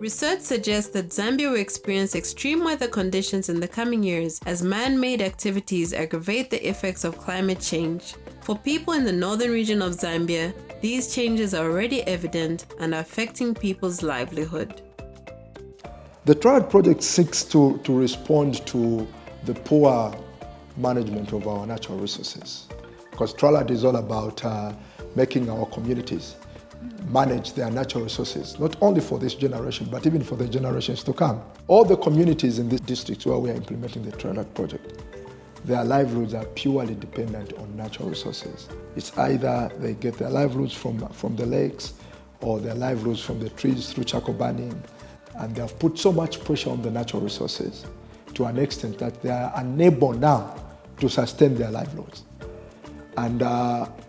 Research suggests that Zambia will experience extreme weather conditions in the coming years as man-made activities aggravate the effects of climate change. For people in the northern region of Zambia, these changes are already evident and are affecting people's livelihood. The TRALARD Project seeks to respond to the poor management of our natural resources, because TRALARD is all about making our communities manage their natural resources, not only for this generation, but even for the generations to come. All the communities in this district where we are implementing the TRALARD project, their livelihoods are purely dependent on natural resources. It's either they get their livelihoods from the lakes or their livelihoods from the trees through charcoal burning, and they have put so much pressure on the natural resources to an extent that they are unable now to sustain their livelihoods. And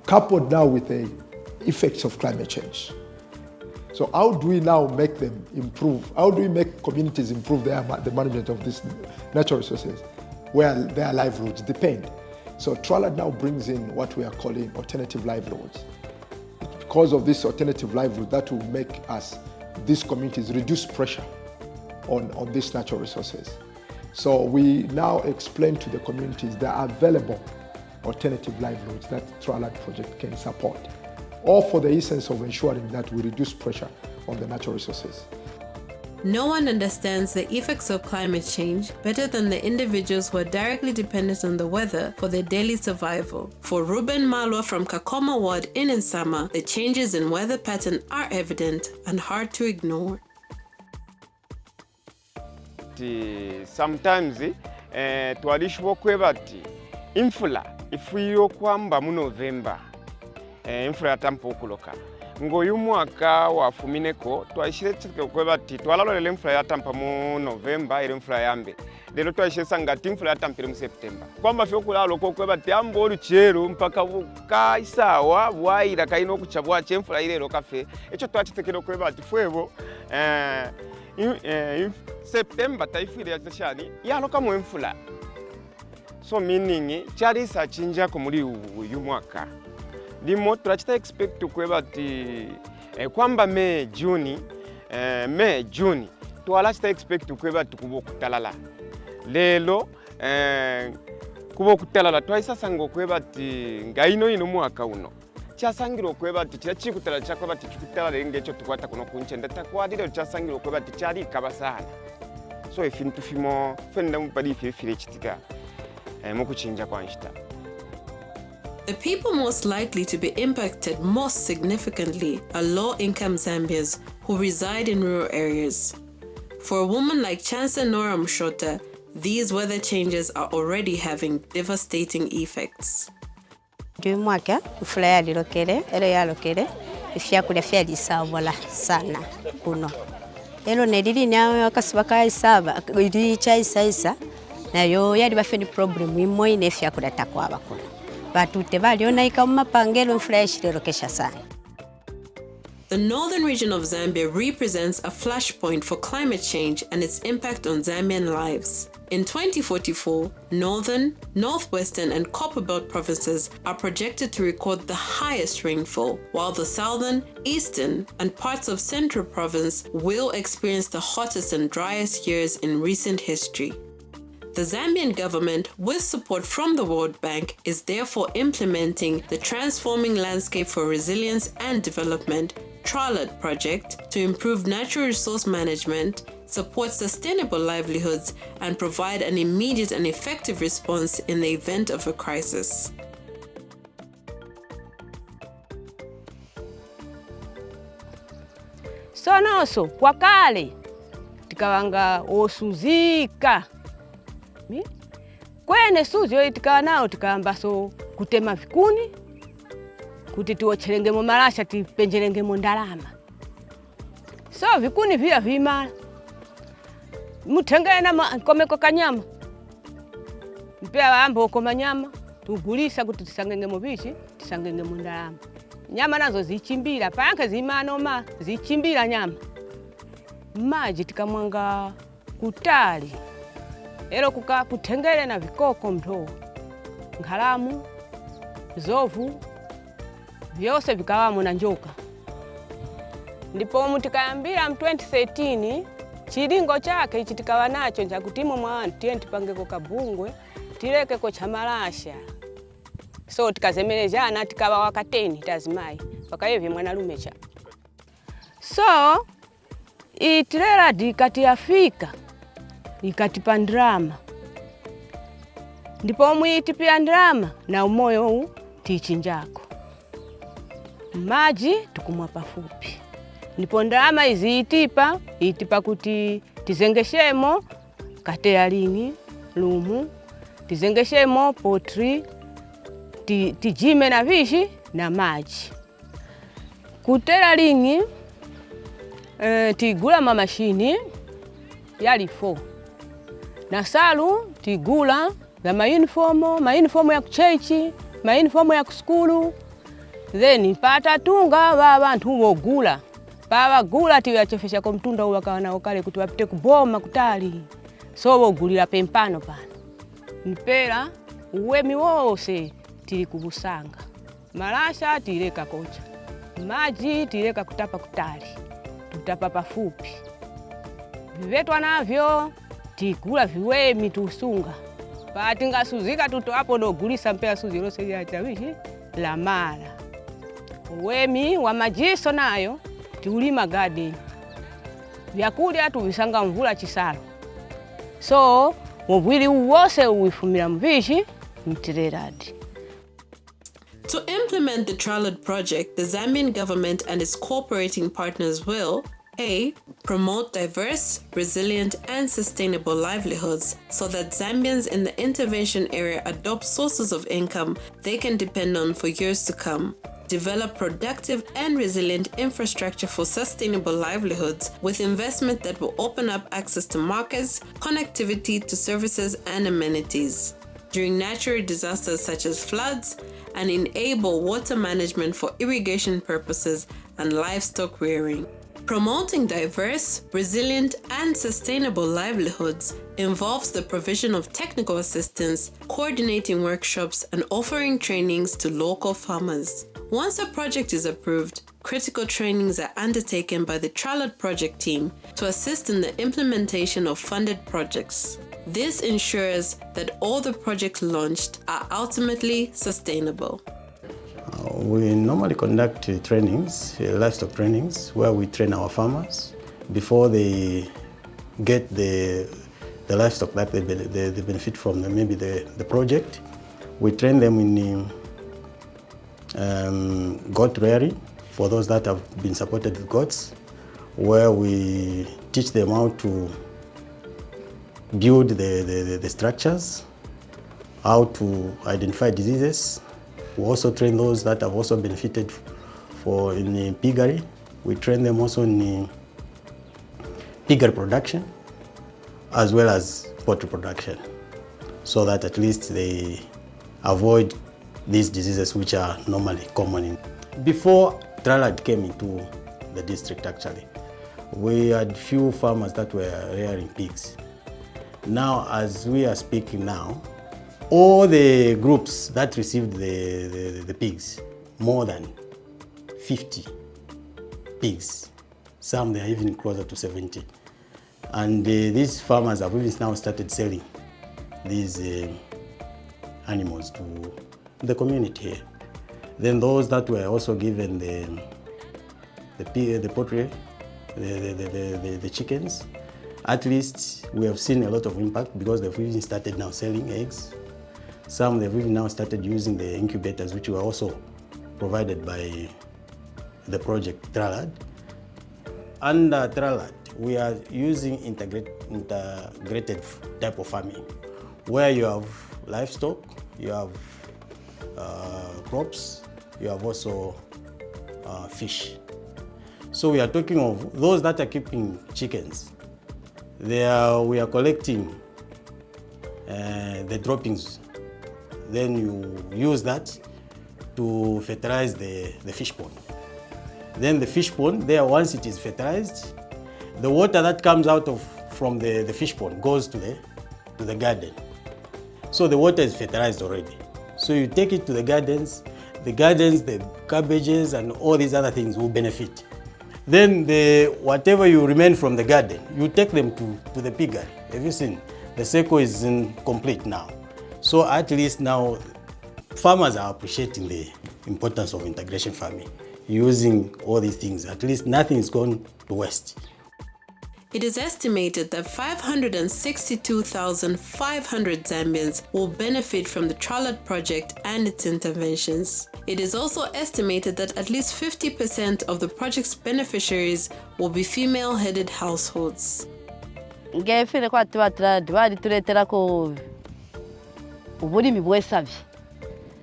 coupled now with the effects of climate change. So how do we now make them improve? How do we make communities improve the management of these natural resources where their livelihoods depend? So TRALARD now brings in what we are calling alternative livelihoods. Because of this alternative livelihood, that will make these communities reduce pressure on these natural resources. So we now explain to the communities there are available alternative livelihoods that TRALARD project can support, all for the essence of ensuring that we reduce pressure on the natural resources. No one understands the effects of climate change better than the individuals who are directly dependent on the weather for their daily survival. For Ruben Malwa from Kakoma Ward in Nsama, the changes in weather pattern are evident and hard to ignore. Sometimes twalishwa kwebati infula ifuyo kwamba mu November infula yatampa okuloka ngoyu mwaka wafumineko twashiretse kwebati twalalolele infula yatampa mu November ile infula yambe lero twashesa ngati infula yatampire mu September kwamba fyo kulalo ko kwebati ambo oluchero mpaka buka isawa bwaira kaino kuchabwa chemfula ile lokafe echo twachitekero kwebati fwebo September taifire yachashani yaloka mu infula. So meaning chali sa chinja ko muri uyu mwaka limo turachita expect kwebati kwamba May June twalachita expect kwebati kubo kutalala lelo kubo kutalala twaisasanga kwebati ngaino ino mwaka uno chasangiro kwebati chachikutala chakwebati chikutala lengecho tukwata kuno kunchenda takwadire chasangiro kwebati chali kabasana. So ifintu fimo fenda mupadi fifire chitika mukuchinja kwa nshita. The people most likely to be impacted most significantly are low-income Zambians who reside in rural areas. For a woman like Chansa Nora Mshota, these weather changes are already having devastating effects. Mwaka mfula yalilokele, elo yalokele, ifyakulia fyalisabwala sana kuno. Elo nedili nyawe wakasibaka isaba, ilicha isa nayo yali bafeni problem imwe ine fyakula takwaba kuno. Batute baliona ikama pangelo mfula yashililokesha sana. The northern region of Zambia represents a flashpoint for climate change and its impact on Zambian lives. In 2044, northern, northwestern, and Copperbelt provinces are projected to record the highest rainfall, while the southern, eastern, and parts of central province will experience the hottest and driest years in recent history. The Zambian government, with support from the World Bank, is therefore implementing the Transforming Landscape for Resilience and Development TRALARD Project to improve natural resource management, support sustainable livelihoods, and provide an immediate and effective response in the event of a crisis. Sonoso kwa kale tikawanga osuzika kwene suzi yo itikawa nao tikamba so kutema vikuni kuti tuochelenge mu malasha tipenjelenge mu ndalama. So vikuni vya vimala mutengena komeko kanyama mpea wambo koma nyama tugulisa kuti tisangenge mu bichi tisangenge mu ndalama. Nyama nazo zichimbira panke zimanoma zichimbira nyama maji tikamwanga kutali ero kutengele na vikoko mto ngalamu zovu vyose vikawamo na njoka ndipo mutikayambira mu 2013 chilingo chake ichi tikawa nacho njakutimu mwana tiye tipangeko kabungwe tilekeko cha malasha. So tikazemelezana tikawa wakateni tazimayi pakayevye mwanalume cha. So TRALARD ikati yafika ikatipa ndrama, ndipo mwitipia ndrama na umoyo huu tichinjako maji tukumwa pafupi. Ndipo ndrama izi itipa kuti tizengeshemo kateralingi lumu, tizengeshemo potri, tijime na vishi na maji. Kuteralingi tigula mamashini yali 4 na salu tigula za mauniformu ya kuchechi, mauniformu ya kuskulu. Then patatunga bantu bogula pabagula tiwachefesha ko mtunda uwakawana okale kuti wapite kuboma kutali. So bogulira pempano pano mpera uwemi wose tili kubusanga, malasha tileka kocha, maji tileka kutapa kutali, tutapa pafupi. Vivetwa navyo tigula viwemi tusunga patinga suzika tuto hapo dogulisa mpera suzi rose ya chawishi la mara. Uwemi wa majiso nayo tiulima garden, vyakulya tuvisanga mvula chisalo. So mubwili uwose uwifumira mvishi TRALARD. To implement the TRALARD project, the Zambian government and its cooperating partners will A. Promote diverse, resilient, and sustainable livelihoods so that Zambians in the intervention area adopt sources of income they can depend on for years to come. Develop productive and resilient infrastructure for sustainable livelihoods with investment that will open up access to markets, connectivity to services and amenities during natural disasters such as floods, and enable water management for irrigation purposes and livestock rearing. Promoting diverse, resilient, and sustainable livelihoods involves the provision of technical assistance, coordinating workshops, and offering trainings to local farmers. Once a project is approved, critical trainings are undertaken by the TRALARD Project team to assist in the implementation of funded projects. This ensures that all the projects launched are ultimately sustainable. We normally conduct trainings, livestock trainings, where we train our farmers before they get the livestock that they benefit from maybe the project. We train them in goat rearing for those that have been supported with goats, where we teach them how to build the structures, how to identify diseases. We also train those that have also benefited in piggery. We train them also in piggery production as well as poultry production, so that at least they avoid these diseases which are normally common. Before TRALARD came into the district, actually, we had few farmers that were rearing pigs. Now, as we are speaking now, all the groups that received the pigs, more than 50 pigs, some they are even closer to 70. And these farmers have even now started selling these animals to the community here. Then those that were also given the poultry, the chickens, at least we have seen a lot of impact because they've even started now selling eggs. Some they've even now started using the incubators, which were also provided by the project TRALARD. Under TRALARD, we are using integrated type of farming, where you have livestock, you have crops, you have also fish. So we are talking of those that are keeping chickens. We are collecting the droppings. Then you use that to fertilize the fish pond. Then the fish pond, there once it is fertilized, the water that comes out from the fish pond goes to the garden. So the water is fertilized already. So you take it to the gardens, the cabbages and all these other things will benefit. Then whatever you remain from the garden, you take them to the piggery. Have you seen? The circle is complete now. So at least now farmers are appreciating the importance of integration farming, using all these things. At least nothing is gone to waste. It is estimated that 562,500 Zambians will benefit from the TRALARD project and its interventions. It is also estimated that at least 50% of the project's beneficiaries will be female-headed households. ngefere kwa TRALARD bali tuleterako ubulimi bw'esabi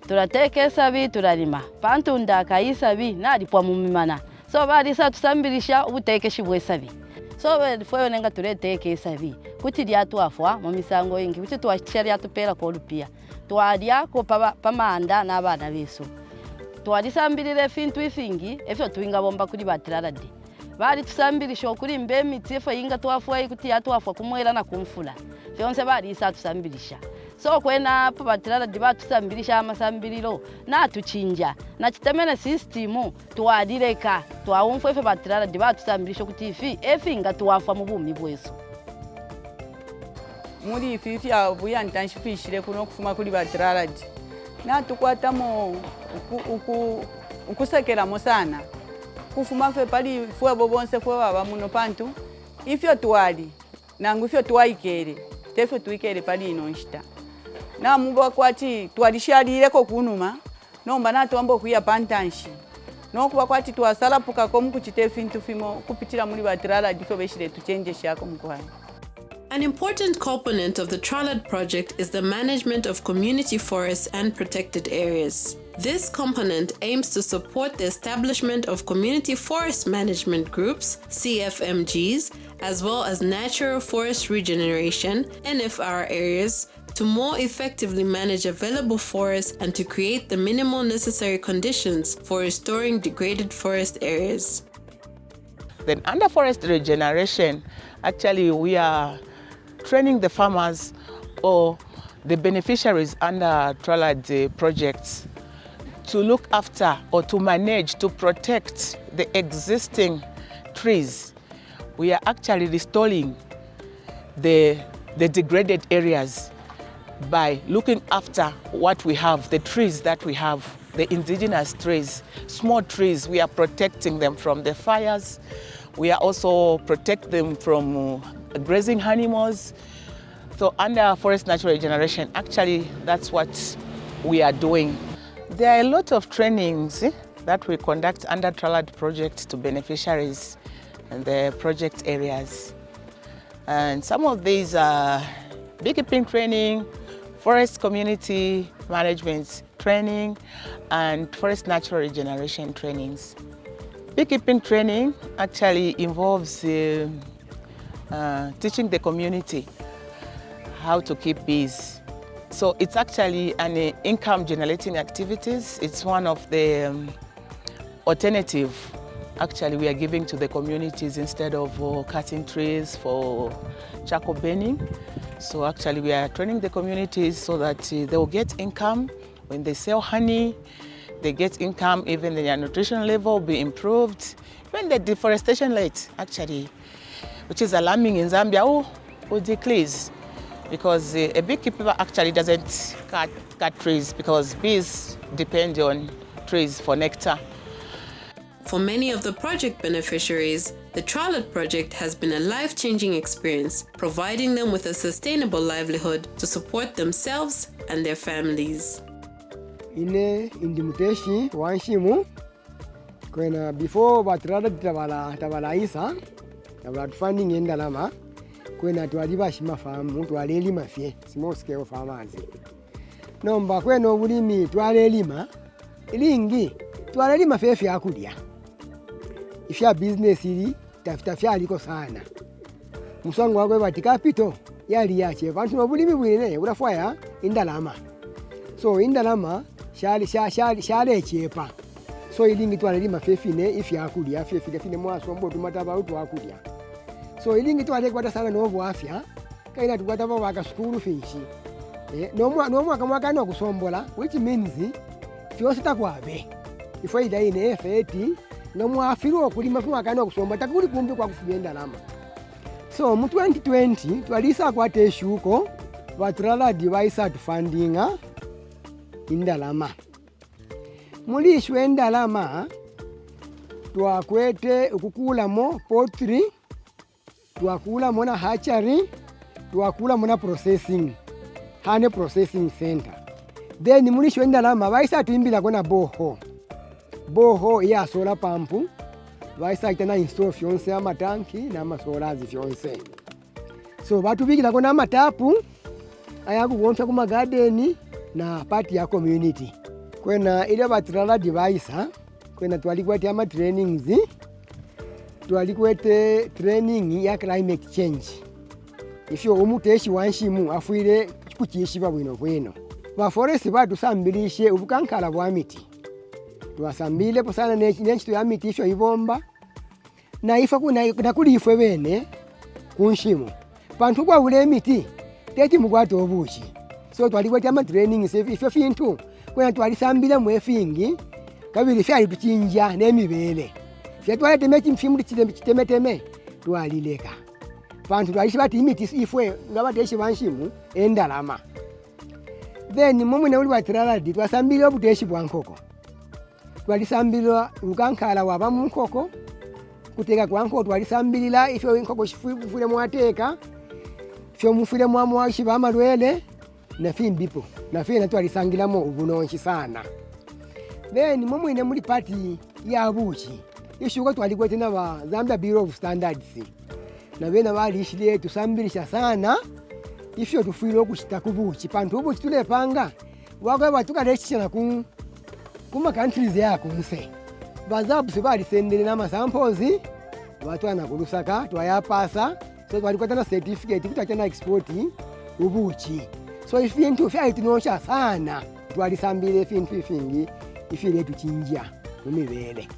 tulateeka esabi tulalima pantunda akayisabi nalipwa mumimana so bali satusambirishya obuteekeshi bw'esabi so fweyo nenga tuleteeka esabi kuti lyatwafwa mu misango yingi kuti twakisha lyatupeerako olupya twalyako pamanda n'abaana beeso twalisambirira efintu ifingi efyo tuwinga bomba kuli ba TRALARD bali tusambirisha okuli mbe emiti efo yinga twafwa kuti yatwafwa kumwera na kumfula fyonse bali saatusambirisha so kwena po ba TRALARD batusambirisha amasambiriro natuchinja na kitemene system twadileka twawumfwa efe ba TRALARD batusambirisha kuti efinga twafwa mu bumi bweso muri ifi ya buyantanshipishire kuno okufuma kuli ba TRALARD natukwatamo ukusekeramo sana kufuma fe pali fwe bobonse fwe baba muno pantu ifyo twali nangu ifyo twaikere tefyo tuikere pali ino nshita na muba kwati twalishalireko kunuma nomba natwambo kuya pantanshi nokuba kwati twasalapuka ko mukuchite fintu fimo kupitira muri ba TRALARD fyo beshire tuchenje shako mukwana. An important component of the TRALARD project is the management of community forests and protected areas. This component aims to support the establishment of community forest management groups, CFMGs, as well as natural forest regeneration, NFR areas, to more effectively manage available forests and to create the minimal necessary conditions for restoring degraded forest areas. Then under forest regeneration, actually we are training the farmers or the beneficiaries under TRALARD projects to look after or to manage, to protect the existing trees. We are actually restoring the degraded areas by looking after what we have, the trees that we have, the indigenous trees, small trees. We are protecting them from the fires. We are also protect them from grazing animals. So under forest natural regeneration, actually that's what we are doing. There are a lot of trainings that we conduct under TRALARD project to beneficiaries in the project areas. And some of these are beekeeping training, forest community management training, and forest natural regeneration trainings. Beekeeping training actually involves teaching the community how to keep bees. So it's actually an income generating activities. It's one of the alternative actually we are giving to the communities instead of cutting trees for charcoal burning. So actually we are training the communities so that they will get income when they sell honey. They get income, even their nutrition level will be improved. When the deforestation rate actually, which is alarming in Zambia, will decrease. Because a beekeeper actually doesn't cut trees because bees depend on trees for nectar. For many of the project beneficiaries, the TRALARD project has been a life-changing experience, providing them with a sustainable livelihood to support themselves and their families. Ine indimuteshi wanshimu kwena before ba TRALARD tabala isa tabala funding endalama kwena twaliba shima famu twalelima fye small scale farmers nomba kwena obulimi twalelima ilingi twalelima fye fya kulya ifya business ili tafuta fyaliko sana musango wagwe bati capital yali yache bantu obulimi bwine burafaya indalama so indalama shale chepa so ilingi twalelima fye fine ifya kulya fye fine mwaso mbo tumataba utwakulya so ilingi twale kwata sana novo afya kaina tukwata baba akasukuru finshi nomwaka mwaka no kusombola which means fyose takwabe ifaida ine efeti nga mwafiri okulima kumwakana okusomba takuli kumbi kwa kufuna endalama. So mu 2020 twalisa kwata eshuko ba TRALARD baisa tufandinga indalama. Mulishwe endalama twakwete okukulamo poultry, twakulamo na hatchery, twakulamo na processing, hane processing center. Then mulishwe endalama baisa tuimbila na boho ya solar pump, baisa itana install fyonse amatanki na masolazi fyonse. So batubikila kona amatapu ayakuwonsha kuma garden na party ya community. Kwena ile ba TRALARD baisa kwena twalikwete ama trainings, twalikwete training ya climate change. Ifyo umuteshi wanshimu afuire kuchishiba bwino. Ba forest badusambilishe ubukankala bwa miti. Twasambile posana n'ekintu ya miti ifyo ibomba na ifa kuna kuli ifwe bene kunshimu. Bantu kwa ule miti teti mugwato obuchi. So twalikwete ama trainings ifyo fintu kwena twalisambile mwefingi kabili fyali tuchinja n'emibele. Fya twalete mechi mfimu chitemeteme twalileka. Bantu twalishi bati imiti ifwe ngabateshi banshimu endalama. Then mumwe uli wa TRALARD twasambile obuteshi bwa nkoko. Twalisambila ukankala waba mu nkoko kuteka kwa nkoko twalisambilila ifyo nkoko shifule mwateka fyo mufile mwa shiba malwele na fimbipo na fina twalisangilamo ubunonchi sana. Then mumwe muli party ya buchi ishuko twalikwete na ba Zambia Bureau of Standards na bena balishile tusambilisha sana ifyo tufile okushita kubuchi pantu ubuchi tulepanga wakwe batukaleshisha na kuma countries yako nse bazabu sibali sendele na masamples batwana kulusaka twayapasa so twalikwata na certificate kutachana export ubuchi. So ifintu fyaitinonsha sana twalisambile fintu ifingi ifile tuchinja mumibele.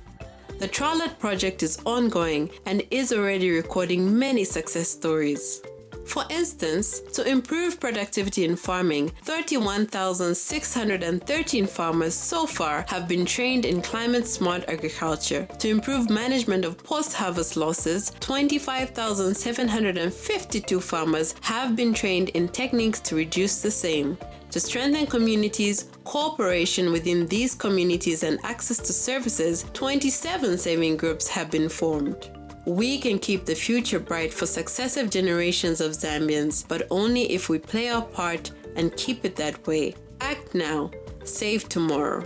The TRALARD project is ongoing and is already recording many success stories. For instance, to improve productivity in farming, 31,613 farmers so far have been trained in climate-smart agriculture. To improve management of post-harvest losses, 25,752 farmers have been trained in techniques to reduce the same. To strengthen communities, cooperation within these communities and access to services, 27 saving groups have been formed. We can keep the future bright for successive generations of Zambians, but only if we play our part and keep it that way. Act now, save tomorrow.